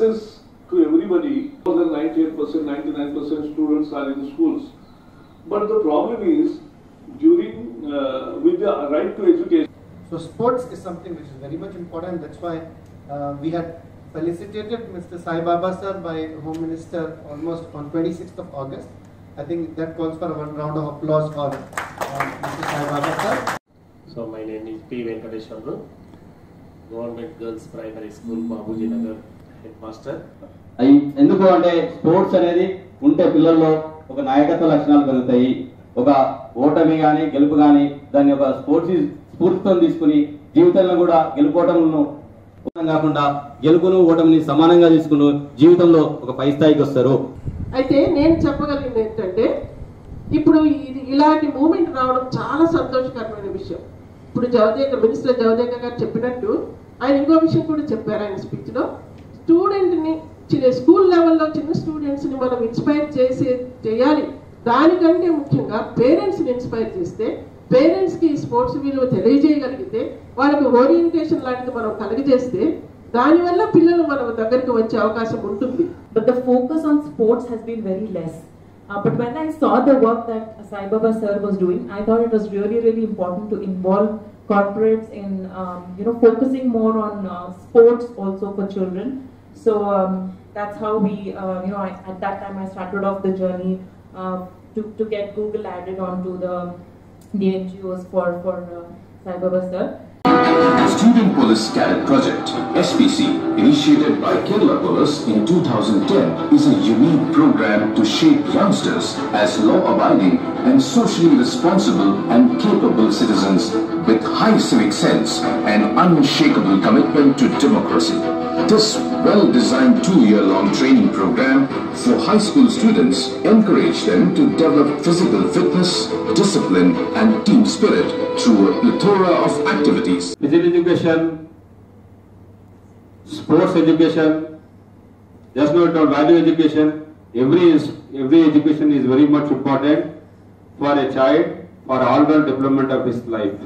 access to everybody. More than 98%, 99% students are in the schools. But the problem is, with the right to education. So sports is something which is very much important. That's why we had felicitated Mr. Sai Baba sir by Home Minister almost on 26th of August. I think that calls for one round of applause for Mr. Sai Baba sir. So my name is P. Venkateshwarlu, Government Girls Primary School, Babuji Nagar, Headmaster. ఎందుకు అంటే sports అనేది ఉంటే పిల్లల్లో ఒక నాయకత్వ లక్షణాలు కలుగుతాయి. ఒక ఓటమి కానీ గెలుపు కానీ దాన్ని ఒక స్ఫూర్తితో తీసుకుని జీవితంలో కూడా గెలుపోవటంను కాకుండా గెలుపును ఓటమిని సమానంగా తీసుకుని జీవితంలో ఒక పై స్థాయికి వస్తారు. అయితే నేను చెప్పగలిగింది ఏంటంటే ఇప్పుడు ఇలాంటి మూమెంట్ రావడం చాలా సంతోషకరమైన విషయం. ఇప్పుడు మినిస్టర్ జవదేకర్ గారు చెప్పినట్టు ఆయన ఇంకో విషయం కూడా చెప్పారు ఆయన స్పీచ్ లో. స్టూడెంట్ని స్కూల్ లెవెల్లో చిన్న స్టూడెంట్స్ని మనం ఇన్స్పైర్ చేయాలి. దానికంటే ముఖ్యంగా పేరెంట్స్ని ఇన్స్పైర్ చేస్తే, పేరెంట్స్కి స్పోర్ట్స్ విలువ తెలియజేయగలిగితే, వాళ్ళకి ఓరియంటేషన్ లాంటిది మనం కలిగజేస్తే దానివల్ల పిల్లలు మన దగ్గరికి వచ్చే అవకాశం ఉంటుంది. But the focus on sports has been very less. But when I saw the work that Sai Baba sir was doing, I thought it was really, really important to involve corporates in, focusing more on sports also for children. So that's how we, at that time I started off the journey to get Google added onto the NGOs for Sai Baba sir. Student Police Cadet Project, SPC, initiated by Kerala Police in 2010, is a unique program to shape youngsters as law-abiding and socially responsible and capable citizens with high civic sense and unshakable commitment to democracy. This well-designed 2-year-long training program for high school students encouraged them to develop physical fitness, discipline and team spirit through a plethora of activities. Physical education, sports education, just not value education. Every education is very much important for a child for all-round development of his life.